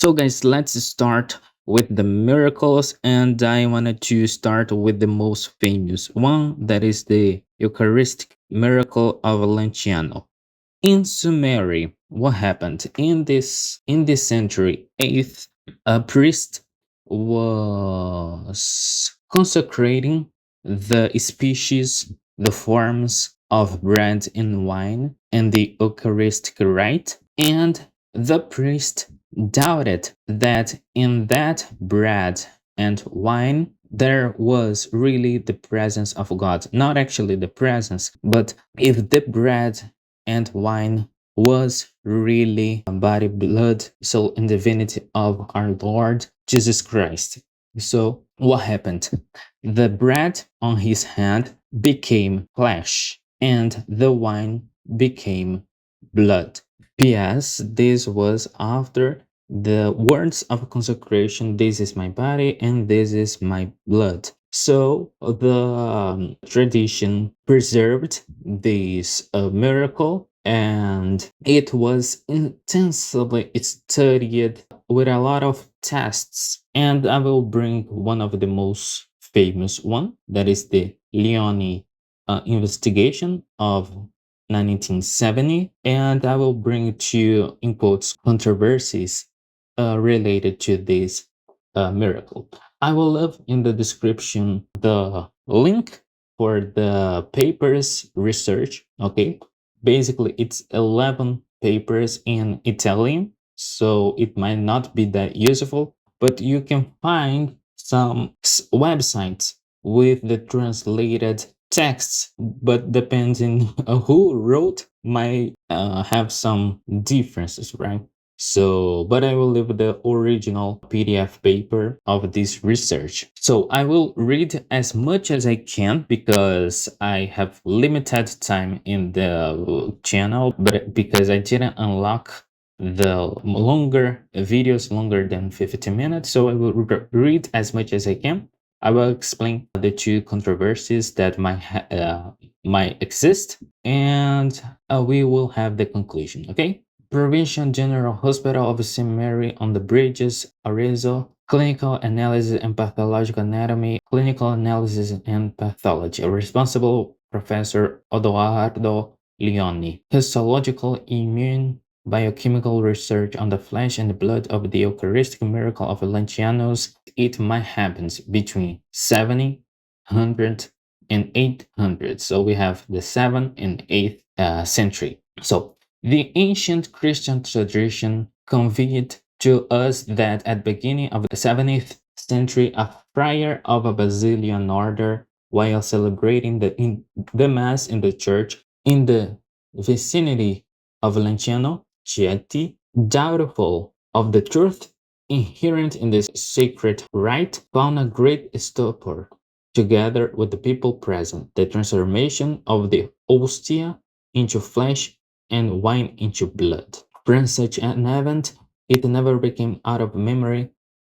So, guys, let's start with the miracles, and I wanted to start with the most famous one, that is the Eucharistic miracle of Lanciano. In summary, what happened in this century 8th, a priest was consecrating the species, the forms of bread and wine and the Eucharistic rite, and the priest doubted that in that bread and wine there was really the presence of God. Not actually the presence, but if the bread and wine was really body, blood, soul, and divinity of our Lord Jesus Christ. So, what happened? The bread on his hand became flesh, and the wine became blood. P.S. This was after the words of consecration: this is my body and this is my blood. So the tradition preserved this miracle, and it was intensively studied with a lot of tests. And I will bring one of the most famous one, that is the Leone investigation of 1970, and I will bring two, in quotes, controversies related to this miracle. I will leave in the description the link for the papers research. Okay, basically it's 11 papers in Italian, so it might not be that useful, but you can find some websites with the translated texts, but depending on who wrote might have some differences, right? So, but I will leave the original PDF paper of this research. So I will read as much as I can because I have limited time in the channel, but because I didn't unlock the longer videos, longer than 15 minutes, so I will read as much as I can. I will explain the two controversies that might exist, and we will have the conclusion. Okay. Provincial General Hospital of St. Mary on the Bridges, Arezzo, Clinical Analysis and Pathological Anatomy, Clinical Analysis and Pathology, responsible Professor Odoardo Leoni. Histological Immune Biochemical Research on the Flesh and Blood of the Eucharistic Miracle of Lancianos. It might happen between 70, 100, and 800. So we have the 7th and 8th century. So the ancient Christian tradition conveyed to us that at the beginning of the 7th century, a friar of a Basilian order, while celebrating the Mass in the church in the vicinity of Lanciano, Chieti, doubtful of the truth inherent in this sacred rite, found a great stupor, together with the people present, the transformation of the hostia into flesh and wine into blood. From such an event, it never became out of memory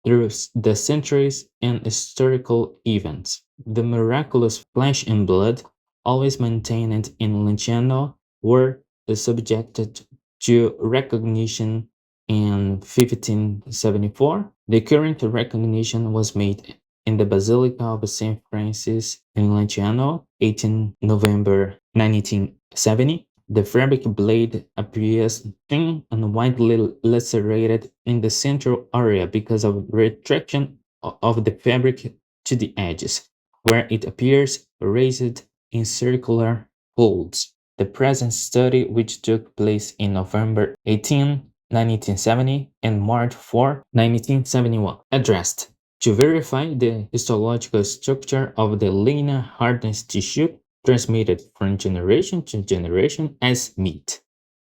through the centuries and historical events. The miraculous flesh and blood, always maintained in Lanciano, were subjected to recognition in 1574. The current recognition was made in the Basilica of St. Francis in Lanciano, 18 November 1970. The fabric blade appears thin and widely lacerated in the central area because of retraction of the fabric to the edges, where it appears raised in circular folds. The present study, which took place in November 18, 1970 and March 4, 1971, addressed to verify the histological structure of the linear hardness tissue transmitted from generation to generation as meat.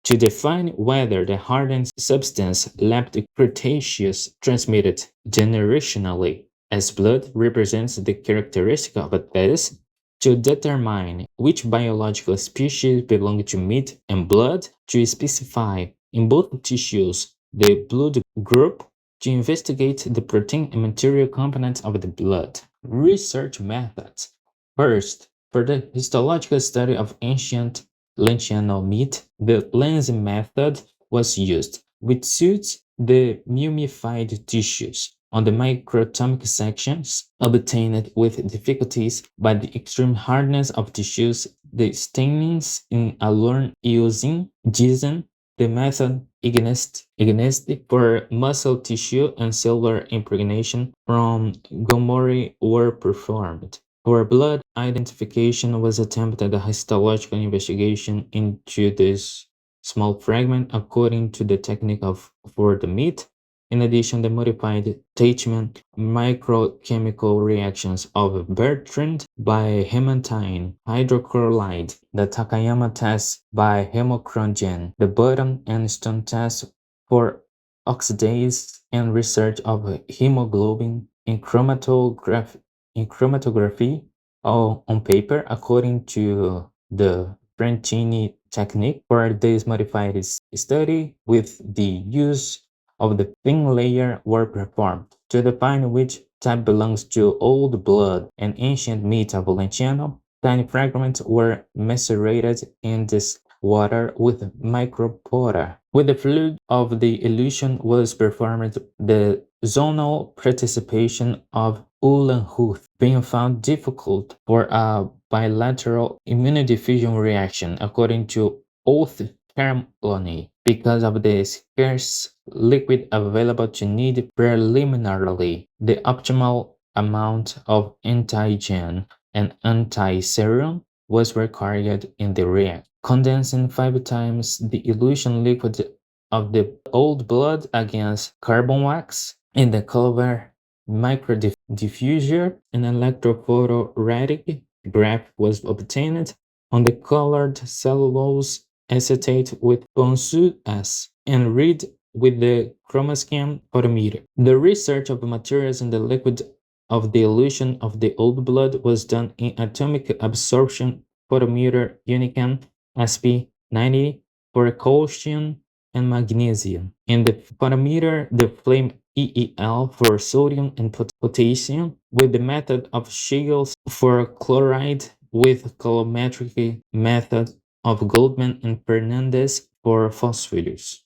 To define whether the hardened substance left Cretaceous transmitted generationally as blood represents the characteristic of a test, to determine which biological species belong to meat and blood, to specify in both tissues the blood group, to investigate the protein and material components of the blood. Research methods. First, for the histological study of ancient Lanciano meat, the lensing method was used. which suits the mummified tissues. On the microtomic sections, obtained with difficulties by the extreme hardness of tissues, the stainings in alone using Giesen, the method ignestic for muscle tissue and cellular impregnation from Gomori were performed. For blood identification was attempted a histological investigation into this small fragment according to the technique of for the meat. In addition, the modified attachment microchemical reactions of Bertrand by hematine hydrochloride, the Takayama test by hemochronogen, the Button and Stone test for oxidase, and research of hemoglobin in chromatography on paper according to the Francini technique. For this modified study with the use of the thin layer were performed to define which type belongs to old blood and ancient meat of Lanciano. Tiny fragments were macerated in this water with micropora. With the fluid of the illusion was performed the zonal participation of Uhlenhuth, being found difficult for a bilateral immunodiffusion reaction according to Oath ceremony because of the scarce liquid available to need preliminarily the optimal amount of antigen and antiserum was required in the react. Condensing 5 times the elution liquid of the old blood against carbon wax in the Culver microdiffuser, an electrophotoretic graph was obtained on the colored cellulose acetate with Ponsu S and read with the chromoscan photometer. The research of materials in the liquid of the elution of the old blood was done in atomic absorption photometer Unicam SP90 for calcium and magnesium. In the photometer, the flame EEL for sodium and potassium with the method of Shields for chloride with colorimetric method of Goldman and Fernandez for phosphorus.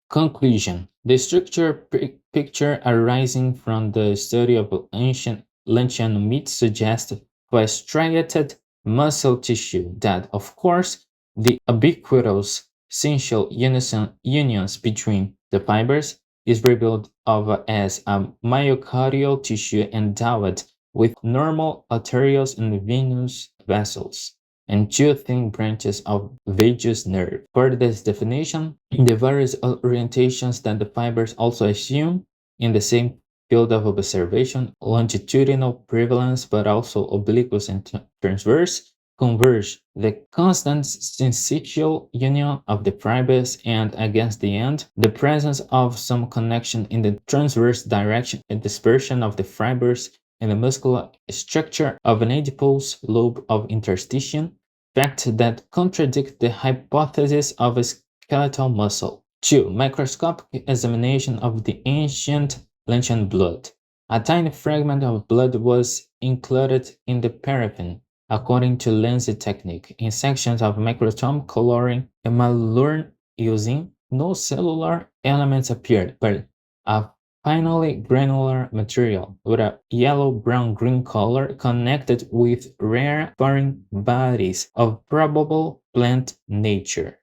Conclusion. The structure picture arising from the study of ancient Lanciano meat suggests for a striated muscle tissue that, of course, the ubiquitous essential unions between the fibers is revealed of as a myocardial tissue endowed with normal arterioles and venous vessels and two thin branches of vagus nerve. For this definition, the various orientations that the fibers also assume in the same field of observation, longitudinal prevalence, but also obliquous and transverse, converge. The constant syncytial union of the fibers and against the end, the presence of some connection in the transverse direction and dispersion of the fibers in the muscular structure of an adipose lobe of interstitium, facts that contradict the hypothesis of a skeletal muscle. 2. Microscopic examination of the ancient Lancian blood. A tiny fragment of blood was included in the paraffin, according to Lenzi technique, in sections of microtome coloring and malurn using no cellular elements appeared, but a finally granular material with a yellow-brown-green color connected with rare foreign bodies of probable plant nature.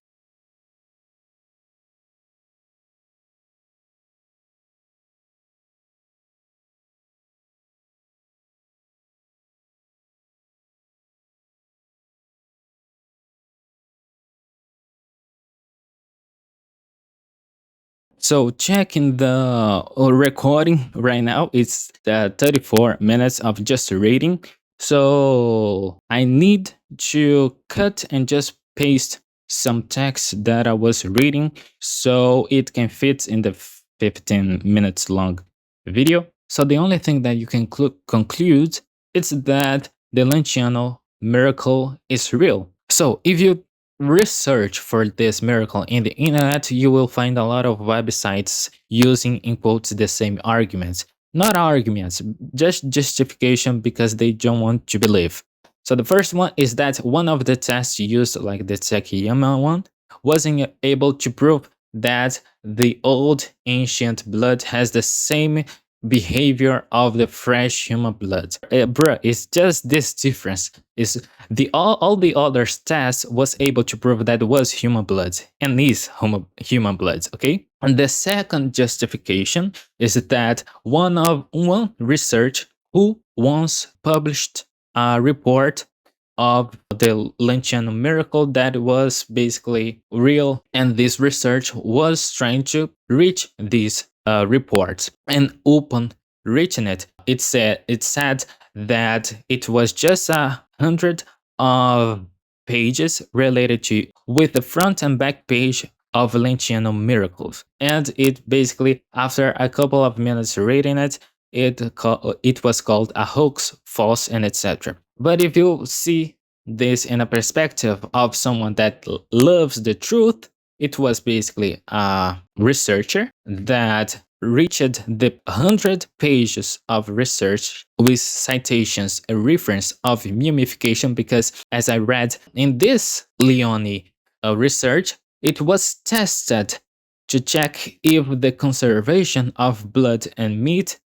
So checking the recording right now, it's 34 minutes of just reading. So I need to cut and just paste some text that I was reading so it can fit in the 15 minutes long video. So the only thing that you can conclude is that the Lanciano miracle is real. So if you research for this miracle in the internet, you will find a lot of websites using in quotes the same arguments. Not arguments, just justification because they don't want to believe. So the first one is that one of the tests used, like the Sekiyama one, wasn't able to prove that the old ancient blood has the same behavior of the fresh human blood. Bruh, it's just this difference. Is the all the other tests was able to prove that it was human blood and is human blood, okay? And the second justification is that one research who once published a report of the Lanciano miracle that was basically real, and this research was trying to reach these reports, and upon reaching it, it said that it was just 100 of pages related to with the front and back page of Lanciano miracles, and it basically, after a couple of minutes reading it, it was called a hoax, false, and etc. But if you see this in a perspective of someone that loves the truth, it was basically a researcher that reached the 100 pages of research with citations and reference of mummification, because as I read in this Leone research, it was tested to check if the conservation of blood and meat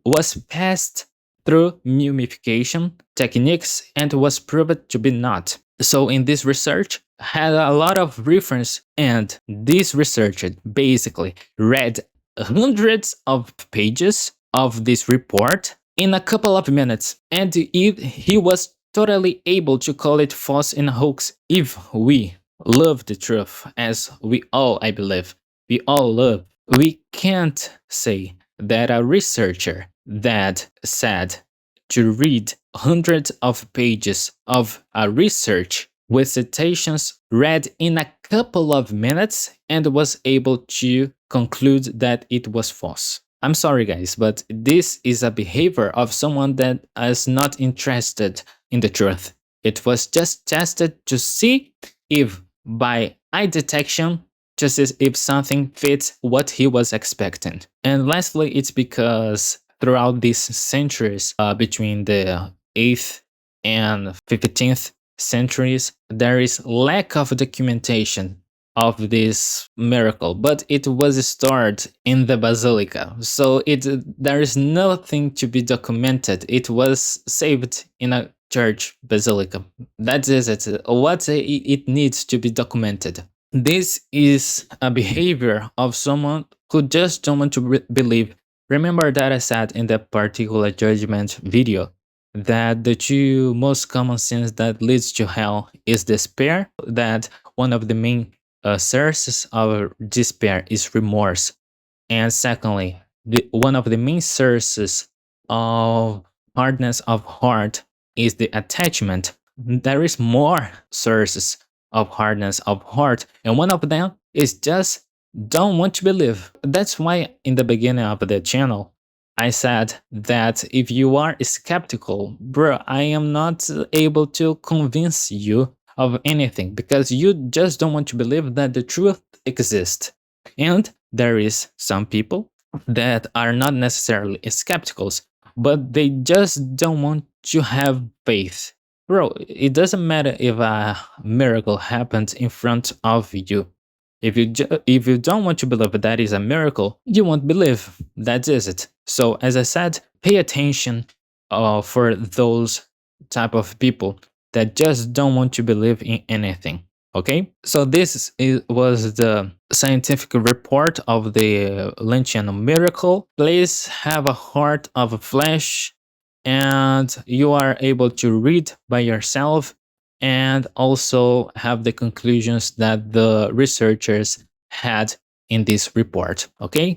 was passed through mummification techniques and was proved to be not. So in this research had a lot of reference, and this researcher basically read hundreds of pages of this report in a couple of minutes, and he was totally able to call it false and hoax. If we love the truth, as we all, I believe, we all love, we can't say that a researcher that said to read hundreds of pages of a research with citations read in a couple of minutes and was able to conclude that it was false. I'm sorry, guys, but this is a behavior of someone that is not interested in the truth. It was just tested to see if by eye detection, just as if something fits what he was expecting. And lastly, it's because throughout these centuries, between the 8th and 15th centuries, there is lack of documentation of this miracle, but it was stored in the basilica, so there is nothing to be documented. It was saved in a church basilica. That is it. What it needs to be documented. This is a behavior of someone who just don't want to believe. Remember that I said in the particular judgment video that the two most common sins that leads to hell is despair, that one of the main sources of despair is remorse, and secondly, one of the main sources of hardness of heart is the attachment. There is more sources of hardness of heart, and one of them is just don't want to believe. That's why in the beginning of the channel I said that if you are skeptical, bro, I am not able to convince you of anything, because you just don't want to believe that the truth exists. And there is some people that are not necessarily skeptical, but they just don't want to have faith. Bro, it doesn't matter if a miracle happened in front of you. If you don't want to believe that is a miracle, you won't believe. That is it. So as I said, pay attention for those type of people that just don't want to believe in anything. Okay, so this was the scientific report of the Lanciano miracle. Please have a heart of flesh, and you are able to read by yourself and also have the conclusions that the researchers had in this report. Okay,